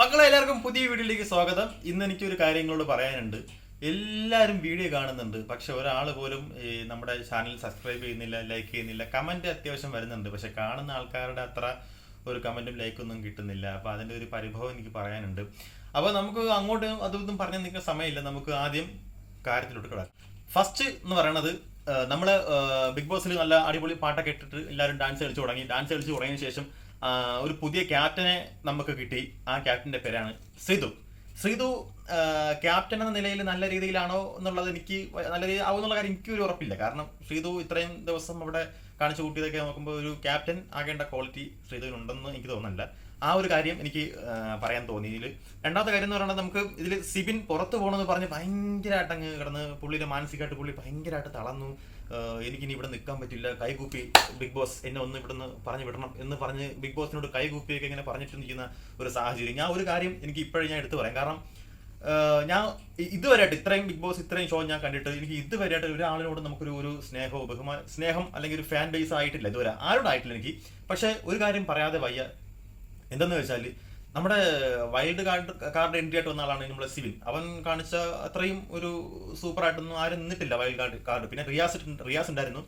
മക്കളെ എല്ലാവർക്കും പുതിയ വീഡിയോയിലേക്ക് സ്വാഗതം. ഇന്ന് എനിക്കൊരു കാര്യങ്ങളോട് പറയാനുണ്ട്. എല്ലാവരും വീഡിയോ കാണുന്നുണ്ട്, പക്ഷെ ഒരാൾ പോലും നമ്മുടെ ചാനൽ സബ്സ്ക്രൈബ് ചെയ്യുന്നില്ല, ലൈക്ക് ചെയ്യുന്നില്ല. കമന്റ് അത്യാവശ്യം വരുന്നുണ്ട്, പക്ഷെ കാണുന്ന ആൾക്കാരുടെ അത്ര ഒരു കമന്റും ലൈക്കൊന്നും കിട്ടുന്നില്ല. അപ്പൊ അതിന്റെ ഒരു പരിഭവം എനിക്ക് പറയാനുണ്ട്. അപ്പൊ നമുക്ക് അങ്ങോട്ട് അതൊന്നും പറഞ്ഞു നിൽക്കുന്ന സമയമില്ല. നമുക്ക് ആദ്യം കാര്യത്തിലോട്ട് കിടക്കാം. ഫസ്റ്റ് എന്ന് പറയണത് നമ്മള് ബിഗ് ബോസിൽ നല്ല അടിപൊളി പാട്ടൊക്കെ ഇട്ടിട്ട് എല്ലാവരും ഡാൻസ് കളിച്ച് തുടങ്ങി. ഡാൻസ് കളിച്ച് തുടങ്ങിയ ശേഷം ഒരു പുതിയ ക്യാപ്റ്റനെ നമുക്ക് കിട്ടി. ആ ക്യാപ്റ്റന്റെ പേരാണ് ശ്രീതു. ശ്രീതു ക്യാപ്റ്റൻ എന്ന നിലയിൽ നല്ല രീതിയിലാണോ എന്നുള്ളത് എനിക്ക് നല്ല രീതിയിൽ ആവുന്നുള്ള കാര്യം എനിക്കൊരു ഉറപ്പില്ല. കാരണം ശ്രീതു ഇത്രയും ദിവസം അവിടെ കാണിച്ചു കൂട്ടിയതൊക്കെ നോക്കുമ്പോൾ ഒരു ക്യാപ്റ്റൻ ആകേണ്ട ക്വാളിറ്റി ശ്രീതുവിനുണ്ടെന്ന് എനിക്ക് തോന്നുന്നില്ല. ആ ഒരു കാര്യം എനിക്ക് പറയാൻ തോന്നി. ഇതിൽ രണ്ടാമത്തെ കാര്യം എന്ന് പറയുന്നത്, നമുക്ക് ഇതിൽ സിബിൻ പുറത്ത് പോകണമെന്ന് പറഞ്ഞ് ഭയങ്കരമായിട്ട് അങ്ങ് കിടന്ന് പുള്ളിയുടെ മാനസികമായിട്ട് പുള്ളി ഭയങ്കരമായിട്ട് തളർന്നു. എനിക്കിനി ഇവിടെ നിൽക്കാൻ പറ്റില്ല, കൈകൂപ്പി ബിഗ് ബോസ് എന്നെ ഒന്ന് ഇവിടുന്ന് പറഞ്ഞു വിടണം എന്ന് പറഞ്ഞ് ബിഗ് ബോസിനോട് കൈകൂപ്പിയൊക്കെ ഇങ്ങനെ പറഞ്ഞിട്ട് നിൽക്കുന്ന ഒരു സാഹചര്യം. ഞാൻ ഒരു കാര്യം എനിക്ക് ഇപ്പോഴും ഞാൻ എടുത്തു പറയാം. കാരണം ഞാൻ ഇതുവരെയായിട്ട് ഇത്രയും ബിഗ് ബോസ് ഇത്രയും ഷോ ഞാൻ കണ്ടിട്ട് എനിക്ക് ഇതുവരെയായിട്ട് ഒരാളിനോട് നമുക്കൊരു ഒരു സ്നേഹം അല്ലെങ്കിൽ ഒരു ഫാൻ ബേസ് ആയിട്ടില്ല ഇതുവരെ, ആരോടായിട്ടില്ല എനിക്ക്. പക്ഷെ ഒരു കാര്യം പറയാതെ വയ്യ. എന്തെന്ന് വെച്ചാൽ നമ്മുടെ വൈൽഡ് കാർഡ് എൻട്രി ആയിട്ട് വന്ന ആളാണ് നമ്മുടെ സിവിൻ. അവൻ കാണിച്ച അത്രയും ഒരു സൂപ്പറായിട്ടൊന്നും ആരും നിന്നിട്ടില്ല വൈൽഡ് കാർഡ്. പിന്നെ റിയാസ് ഉണ്ടായിരുന്നു.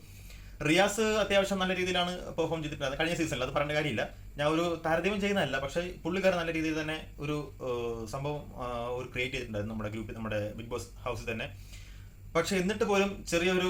റിയാസ് അത്യാവശ്യം നല്ല രീതിയിലാണ് പെർഫോം ചെയ്തിട്ടുള്ളത് കഴിഞ്ഞ സീസണിൽ, അത് പറയേണ്ട കാര്യമില്ല. ഞാൻ ഒരു താരതമ്യം ചെയ്യുന്നതല്ല, പക്ഷേ പുള്ളിക്കാരൻ നല്ല രീതിയിൽ തന്നെ ഒരു സംഭവം ഒരു ക്രിയേറ്റ് ചെയ്തിട്ടുണ്ടായിരുന്നു നമ്മുടെ ഗ്രൂപ്പിൽ, നമ്മുടെ ബിഗ് ബോസ് ഹൗസിൽ തന്നെ. പക്ഷെ എന്നിട്ട് പോലും ചെറിയൊരു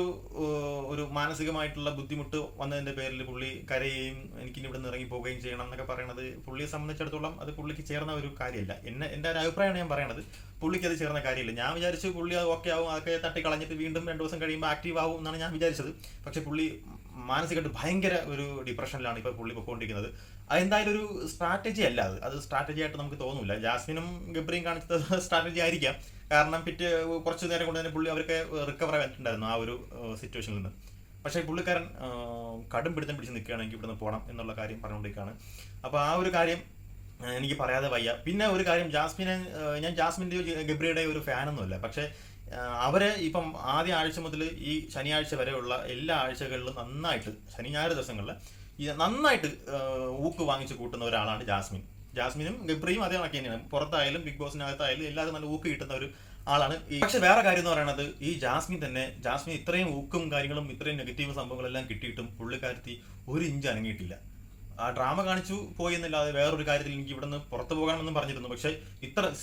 ഒരു മാനസികമായിട്ടുള്ള ബുദ്ധിമുട്ട് വന്നതിന്റെ പേരിൽ പുള്ളി കരയുകയും എനിക്കിനി ഇവിടെ നിന്ന് ഇറങ്ങി പോവുകയും ചെയ്യണം എന്നൊക്കെ പറയണത് പുള്ളിയെ സംബന്ധിച്ചിടത്തോളം അത് പുള്ളിക്ക് ചേർന്ന ഒരു കാര്യമല്ല. എൻ്റെ ഒരു അഭിപ്രായമാണ് ഞാൻ പറയണത്. പുള്ളിക്ക് അത് ചേർന്ന കാര്യമില്ല. ഞാൻ വിചാരിച്ചു പുള്ളി അത് ഓക്കെ ആവും, അതൊക്കെ തട്ടിക്കളഞ്ഞിട്ട് വീണ്ടും 2 ദിവസം കഴിയുമ്പോൾ ആക്റ്റീവ് ആവും എന്നാണ് ഞാൻ വിചാരിച്ചത്. പക്ഷെ പുള്ളി മാനസികമായിട്ട് ഭയങ്കര ഒരു ഡിപ്രഷനിലാണ് ഇപ്പോൾ പുള്ളി പൊയ്ക്കൊണ്ടിരിക്കുന്നത്. അതെന്തായാലും ഒരു സ്ട്രാറ്റജി അല്ല, അത് സ്ട്രാറ്റജി ആയിട്ട് നമുക്ക് തോന്നില്ല. ജാസ്മിനും ഗബ്രിയും കാണിച്ചത് സ്ട്രാറ്റജി ആയിരിക്കാം. കാരണം കുറച്ച് നേരം കൊണ്ട് തന്നെ പുള്ളി അവർക്ക് റിക്കവർ ആയിട്ടുണ്ടായിരുന്നു ആ ഒരു സിറ്റുവേഷനിൽ നിന്ന്. പക്ഷേ പുള്ളിക്കാരൻ കടും പിടുത്തം പിടിച്ച് നിൽക്കുകയാണെങ്കിൽ ഇവിടുന്ന് പോകണം എന്നുള്ള കാര്യം പറഞ്ഞുകൊണ്ടിരിക്കുകയാണ്. അപ്പോൾ ആ ഒരു കാര്യം എനിക്ക് പറയാതെ വയ്യ. പിന്നെ ഒരു കാര്യം, ഞാൻ ജാസ്മിൻ്റെയോ ഗബ്രിയുടെയോ ഒരു ഫാനൊന്നുമില്ല. പക്ഷേ അവരെ ഇപ്പം ആദ്യ ആഴ്ച മുതൽ ഈ ശനിയാഴ്ച വരെയുള്ള എല്ലാ ആഴ്ചകളിലും നന്നായിട്ട്, ശനി ഞായർ ദിവസങ്ങളിൽ നന്നായിട്ട് ഊക്ക് വാങ്ങിച്ച് കൂട്ടുന്ന ഒരാളാണ് ജാസ്മിനും ഗബ്രിയും അതേ കണക്ക് തന്നെയാണ്. പുറത്തായാലും ബിഗ് ബോസിനകത്തായാലും എല്ലാവരും നല്ല ഊക്ക് കിട്ടുന്ന ഒരു ആളാണ്. പക്ഷെ വേറെ കാര്യം എന്ന് പറയുന്നത്, ഈ ജാസ്മിൻ ഇത്രയും ഊക്കും കാര്യങ്ങളും ഇത്രയും നെഗറ്റീവ് സംഭവങ്ങളെല്ലാം കിട്ടിയിട്ടും പുള്ളിക്കാരത്തി ഒരു ഇഞ്ച് അനങ്ങിയിട്ടില്ല. ആ ഡ്രാമ കാണിച്ചു പോയി എന്നല്ലാതെ വേറൊരു കാര്യത്തിൽ എനിക്ക് ഇവിടെ നിന്ന് പുറത്തു പോകാമെന്നും പറഞ്ഞിരുന്നു. പക്ഷെ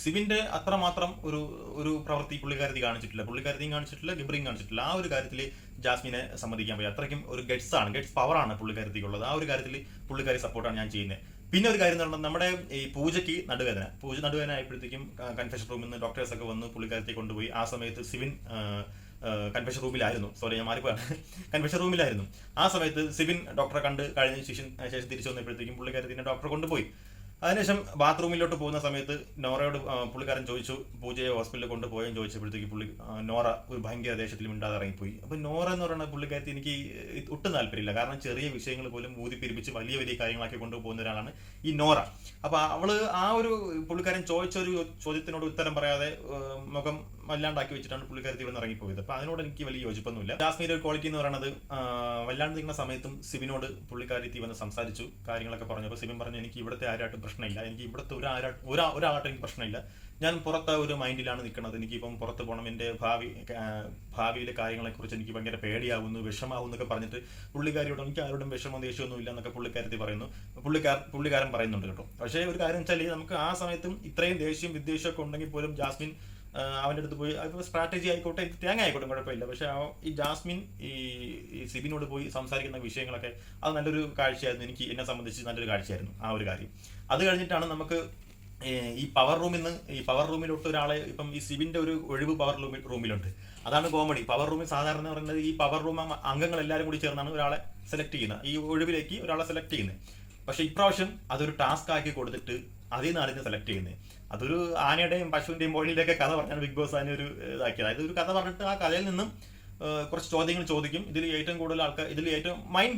സിബിന്റെ അത്രമാത്രം ഒരു പ്രവൃത്തി പുള്ളിക്കാരത്തി കാണിച്ചിട്ടില്ല, ഗബ്രിയും കാണിച്ചിട്ടില്ല. ആ ഒരു കാര്യത്തിൽ ജാസ്മിനെ സമ്മതിക്കാൻ പറ്റും. അത്രയ്ക്കും ഒരു ഗട്സ് പവറാണ് പുള്ളിക്കാരത്തിക്കുള്ളത്. ആ ഒരു കാര്യത്തിൽ പുള്ളിക്കാരി സപ്പോർട്ടാണ് ഞാൻ ചെയ്യുന്നത്. പിന്നെ ഒരു കാര്യം എന്ന് പറഞ്ഞാൽ, നമ്മുടെ ഈ പൂജ നടുവേദന ആയപ്പോഴത്തേക്കും കൺഫെഷൻ റൂമിൽ നിന്ന് ഡോക്ടേഴ്സ് ഒക്കെ വന്ന് പുള്ളിക്കാരത്തെ കൊണ്ടുപോയി. ആ സമയത്ത് സിവിൻ കൺഫെഷൻ റൂമിലായിരുന്നു. ഞാൻ മാറിപ്പോയാണ്, കൺഫെഷൻ റൂമിലായിരുന്നു. ആ സമയത്ത് സിവിൻ ഡോക്ടറെ കണ്ട് കഴിഞ്ഞ ശേഷം തിരിച്ചു വന്നപ്പോഴത്തേക്കും പുള്ളിക്കാരത്തിനെ ഡോക്ടറെ കൊണ്ടുപോയി. അതിനുശേഷം ബാത്റൂമിലോട്ട് പോകുന്ന സമയത്ത് നോറയോട് പുള്ളിക്കാരൻ ചോദിച്ചു, പൂജയെ ഹോസ്പിറ്റലിൽ കൊണ്ടുപോയെന്ന് ചോദിച്ചപ്പോഴത്തേക്ക് നോറ ഒരു ഭയങ്കര ദേഷ്യത്തിൽ മിണ്ടാതെ ഇറങ്ങിപ്പോയി. അപ്പോൾ നോറ എന്ന് പറയുന്ന പുള്ളിക്കാരത്തി എനിക്ക് ഒട്ടും താല്പര്യമില്ല. കാരണം ചെറിയ വിഷയങ്ങൾ പോലും ഊതിപ്പിരിപ്പിച്ച് വലിയ വലിയ കാര്യങ്ങളാക്കി കൊണ്ടുപോകുന്ന ഒരാളാണ് ഈ നോറ. അപ്പോൾ അവള് ആ ഒരു പുള്ളിക്കാരൻ ചോദിച്ചൊരു ചോദ്യത്തിനോട് ഉത്തരം പറയാതെ മുഖം വല്ലാണ്ടാക്കി വെച്ചിട്ടാണ് പുള്ളിക്കാരത്തി ഇവിടെ ഇറങ്ങിപ്പോയത്. അപ്പോൾ അതിനോട് എനിക്ക് വലിയ യോജിപ്പൊന്നുമില്ല. ജാസ്മിന്റെ ഒരു ക്വാളിറ്റി എന്ന് പറയുന്നത്, വല്ലാണ്ട് നിൽക്കുന്ന സമയത്തും സിബിനോട് പുള്ളിക്കാരത്തി വന്ന് സംസാരിച്ചു, കാര്യങ്ങളൊക്കെ പറഞ്ഞപ്പോൾ സിബിൻ പറഞ്ഞു, എനിക്ക് ഇവിടുത്തെ ആരായിട്ടും പ്രശ്നമില്ല, എനിക്ക് ഇവിടുത്തെ ഒരാളായിട്ടും എനിക്ക് പ്രശ്നമില്ല, ഞാൻ പുറത്തെ ഒരു മൈൻഡിലാണ് നിൽക്കുന്നത്, എനിക്കിപ്പം പുറത്ത് പോകണം, എൻ്റെ ഭാവിയിലെ കാര്യങ്ങളെക്കുറിച്ച് എനിക്ക് ഭയങ്കര പേടിയാവുന്നു, വിഷമാവും എന്നൊക്കെ പറഞ്ഞിട്ട് പുള്ളിക്കാരിയോട് എനിക്ക് ആരോടും വിഷമോ ദേഷ്യമൊന്നും ഇല്ല എന്നൊക്കെ പുള്ളിക്കാരൻ പറയുന്നുണ്ട് കേട്ടോ. പക്ഷേ ഒരു കാര്യം വെച്ചാൽ, നമുക്ക് ആ സമയത്തും ഇത്രയും ദേഷ്യം വിദ്വേഷമൊക്കെ ഉണ്ടെങ്കിൽ പോലും ജാസ്മിൻ അവൻ്റെ അടുത്ത് പോയി, അതിപ്പോൾ സ്ട്രാറ്റജി ആയിക്കോട്ടെ, തേങ്ങ ആയിക്കോട്ടെ, കുഴപ്പമില്ല. പക്ഷെ ഈ ജാസ്മിൻ ഈ സിബിനോട് പോയി സംസാരിക്കുന്ന വിഷയങ്ങളൊക്കെ അത് നല്ലൊരു കാഴ്ചയായിരുന്നു. എന്നെ സംബന്ധിച്ച് നല്ലൊരു കാഴ്ചയായിരുന്നു ആ ഒരു കാര്യം. അത് കഴിഞ്ഞിട്ടാണ് നമുക്ക് ഈ പവർ റൂമിലോട്ട് ഒരാളെ, ഇപ്പം ഈ സിബിന്റെ ഒരു ഒഴിവ് പവർ റൂമിലുണ്ട്. അതാണ് കോമഡി. പവർ റൂമിൽ സാധാരണ പറയുന്നത് ഈ പവർ റൂം അംഗങ്ങൾ എല്ലാവരും കൂടി ചേർന്നാണ് ഒരാളെ സെലക്ട് ചെയ്യുന്നത്, ഈ ഒഴിവിലേക്ക് ഒരാളെ സെലക്ട് ചെയ്യുന്നത്. പക്ഷെ ഇപ്രാവശ്യം അതൊരു ടാസ്ക് ആക്കി കൊടുത്തിട്ട് അതിൽ നിന്ന് ആദ്യം സെലക്ട് ചെയ്യുന്നത്. അതൊരു ആനയുടെയും പശുവിന്റെയും മോളിയുടെയൊക്കെ കഥ പറഞ്ഞാണ് ബിഗ് ബോസ് അതിന് ഒരു ഇതാക്കിയത്. അതായത് ഒരു കഥ പറഞ്ഞിട്ട് ആ കഥയിൽ നിന്നും കുറച്ച് ചോദ്യങ്ങൾ ചോദിക്കും. ഇതിൽ ഏറ്റവും കൂടുതൽ ആൾക്കാർ, ഇതിൽ ഏറ്റവും മൈൻഡ്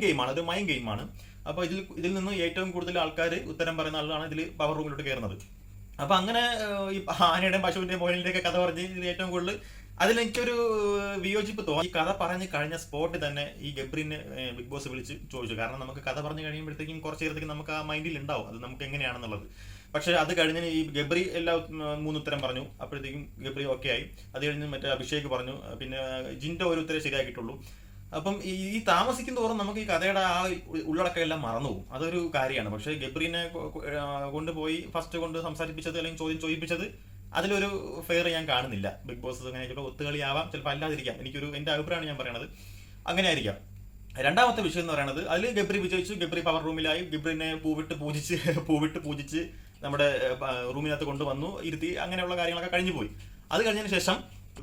ഗെയിമാണ്. അപ്പോൾ ഇതിൽ നിന്ന് ഏറ്റവും കൂടുതൽ ആൾക്കാർ ഉത്തരം പറയുന്ന ആളാണ് ഇതിൽ പവർ റൂമിലോട്ട് കയറുന്നത്. അപ്പൊ അങ്ങനെ ഈ ആനയുടെയും പശുവിന്റെയും മോളിന്റെയൊക്കെ കഥ പറഞ്ഞ് ഇതിൽ ഏറ്റവും കൂടുതൽ അതിലെനിക്കൊരു വിയോജിപ്പ് തോന്നി. ഈ കഥ പറഞ്ഞ് കഴിഞ്ഞ സ്പോട്ടിൽ തന്നെ ഈ ഗബ്രിനെ ബിഗ് ബോസ് വിളിച്ച് ചോദിച്ചു. കാരണം നമുക്ക് കഥ പറഞ്ഞു കഴിയുമ്പോഴത്തേക്കും കുറച്ച് നേരത്തേക്ക് നമുക്ക് ആ മൈൻഡിൽ ഉണ്ടാവും അത് നമുക്ക് എങ്ങനെയാണെന്നുള്ളത്. പക്ഷേ അത് കഴിഞ്ഞ് ഈ ഗബ്രി എല്ലാം 3 ഉത്തരം പറഞ്ഞു. അപ്പോഴത്തേക്കും ഗബ്രി ഓക്കെ ആയി. അത് കഴിഞ്ഞ് മറ്റേ അഭിഷേക് പറഞ്ഞു. പിന്നെ ജിൻഡോ ഒരു ഉത്തരം ശരിയാക്കിയിട്ടുള്ളൂ. അപ്പം ഈ താമസിക്കും തോറും നമുക്ക് ഈ കഥയുടെ ആ ഉള്ളടക്കം എല്ലാം മറന്നു പോകും. അതൊരു കാര്യമാണ്. പക്ഷേ ഗബ്രീനെ കൊണ്ടുപോയി ഫസ്റ്റ് കൊണ്ട് സംസാരിപ്പിച്ചത് അല്ലെങ്കിൽ ചോദ്യം ചോദിപ്പിച്ചത് അതിലൊരു ഫെയർ ഞാൻ കാണുന്നില്ല. ബിഗ് ബോസ് അങ്ങനെ ചിലപ്പോൾ ഒത്തുകളിയാവാം, ചിലപ്പോൾ അല്ലാതിരിക്കാം. എൻ്റെ അഭിപ്രായമാണ് ഞാൻ പറയണത്. അങ്ങനെ ആയിരിക്കാം. രണ്ടാമത്തെ വിഷയം എന്ന് പറയുന്നത്, അതിൽ ഗബ്രി വിജയിച്ചു. ഗബ്രി പവർ റൂമിലായി. ഗബ്രിനെ പൂവിട്ട് പൂജിച്ച് നമ്മുടെ റൂമിനകത്ത് കൊണ്ടുവന്നു, ഇരുത്തി. അങ്ങനെയുള്ള കാര്യങ്ങളൊക്കെ കഴിഞ്ഞു പോയി. അത് കഴിഞ്ഞതിന് ശേഷം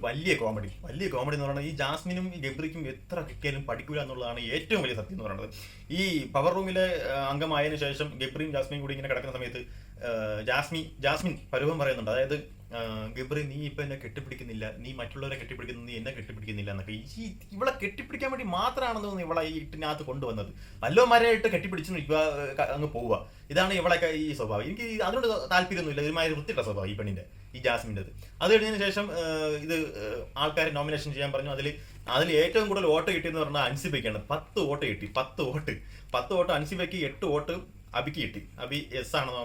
വലിയ കോമഡി എന്ന് പറയുന്നത്, ഈ ജാസ്മിനും ഈ ഗബ്രിക്കും എത്ര കിട്ടിയാലും പഠിക്കൂല എന്നുള്ളതാണ് ഏറ്റവും വലിയ സത്യം എന്ന് പറയുന്നത്. ഈ പവർ റൂമിലെ അംഗമായതിനു ശേഷം ഗബ്രിയും ജാസ്മിനും കൂടി ഇങ്ങനെ കിടക്കുന്ന സമയത്ത് ജാസ്മിൻ പരുവം പറയുന്നുണ്ട്. അതായത് ഗബ്രി, നീ ഇപ്പൊ എന്നെ കെട്ടിപ്പിടിക്കുന്നില്ല, നീ മറ്റുള്ളവരെ കെട്ടിപ്പിടിക്കുന്നു, നീ എന്നെ കെട്ടിപ്പിടിക്കുന്നില്ല എന്നൊക്കെ. ഇവളെ കെട്ടിപ്പിടിക്കാൻ വേണ്ടി മാത്രമാണെന്ന് തോന്നുന്നു ഇവളെ ഈ ഇട്ടിനകത്ത് കൊണ്ടുവന്നത്. വല്ലവന്മാരായിട്ട് കെട്ടിപ്പിടിച്ചു അങ്ങ് പോവുക. ഇതാണ് ഇവളൊക്കെ ഈ സ്വഭാവം. എനിക്ക് അതിനോട് താല്പര്യമൊന്നുമില്ല. ഒരുമാതിരി വൃത്തിയിട്ട സ്വഭാവം ഈ പെണ്ണിന്റെ, ഈ ജാസ്മിൻ്റെ. അത് കഴിഞ്ഞതിന് ശേഷം ഇത് ആൾക്കാരെ നോമിനേഷൻ ചെയ്യാൻ പറഞ്ഞു. അതിൽ ഏറ്റവും കൂടുതൽ വോട്ട് കിട്ടിയെന്ന് പറഞ്ഞാൽ അൻസിബയ്ക്കാണ്. 10 വോട്ട് കിട്ടി. 10 വോട്ട് അൻസിബയ്ക്ക്, 8 വോട്ട് അബിക്ക് കിട്ടി. അബി എസ് ആണോ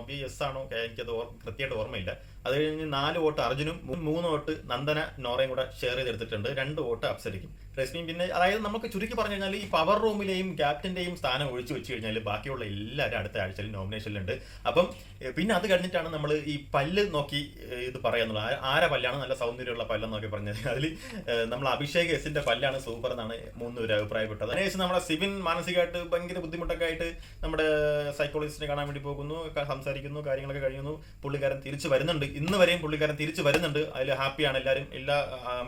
എനിക്കത് കൃത്യമായിട്ട് ഓർമ്മയില്ല. അത് കഴിഞ്ഞ് 4 വോട്ട് അർജുനും, 3 വോട്ട് നന്ദന നോറയും കൂടെ ഷെയർ ചെയ്തെടുത്തിട്ടുണ്ട്. 2 വോട്ട് അപ്സരയ്ക്കും. റസ്മിൻ പിന്നെ, അതായത് നമുക്ക് ചുരുക്കി പറഞ്ഞു കഴിഞ്ഞാൽ ഈ പവർ റൂമിലെയും ക്യാപ്റ്റന്റെയും സ്ഥാനം ഒഴിച്ചു വെച്ച് കഴിഞ്ഞാൽ ബാക്കിയുള്ള എല്ലാവരും അടുത്ത ആഴ്ചയിൽ നോമിനേഷനിലുണ്ട്. അപ്പം പിന്നെ അത് കഴിഞ്ഞിട്ടാണ് നമ്മൾ ഈ പല്ല് നോക്കി ഇത് പറയാന്നുള്ളത്. ആരെ പല്ലാണ് നല്ല സൗന്ദര്യമുള്ള പല്ലെന്ന് നോക്കി പറഞ്ഞത്. അതിൽ നമ്മൾ അഭിഷേക് എസിന്റെ പല്ലാണ് സൂപ്പർ എന്നാണ് 3 പേര് അഭിപ്രായപ്പെട്ടത്. അതിനുശേഷം നമ്മുടെ സിബിൻ മാനസികമായിട്ട് ഭയങ്കര ബുദ്ധിമുട്ടൊക്കെ ആയിട്ട് നമ്മുടെ സൈക്കോളജിസ്റ്റിനെ കാണാൻ വേണ്ടി പോകുന്നു, സംസാരിക്കുന്നു, കാര്യങ്ങളൊക്കെ കഴിയുന്നു. പുള്ളിക്കാരൻ തിരിച്ചു വരുന്നുണ്ട്. ഇന്ന് വരെയും പുള്ളിക്കാരൻ തിരിച്ചു വരുന്നുണ്ട്. അതിൽ ഹാപ്പിയാണ് എല്ലാവരും, എല്ലാ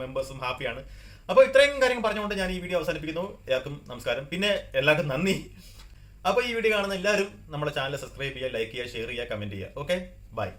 മെമ്പേഴ്സും ഹാപ്പിയാണ്. അപ്പോൾ ഇത്രയും കാര്യം പറഞ്ഞുകൊണ്ട് ഞാൻ ഈ വീഡിയോ അവസാനിപ്പിക്കുന്നു. എല്ലാവർക്കും നമസ്കാരം. പിന്നെ എല്ലാവർക്കും നന്ദി. അപ്പോൾ ഈ വീഡിയോ കാണുന്ന എല്ലാവരും നമ്മുടെ ചാനൽ സബ്സ്ക്രൈബ് ചെയ്യുക, ലൈക്ക് ചെയ്യുക, ഷെയർ ചെയ്യുക, കമൻറ്റ് ചെയ്യുക. Okay, by.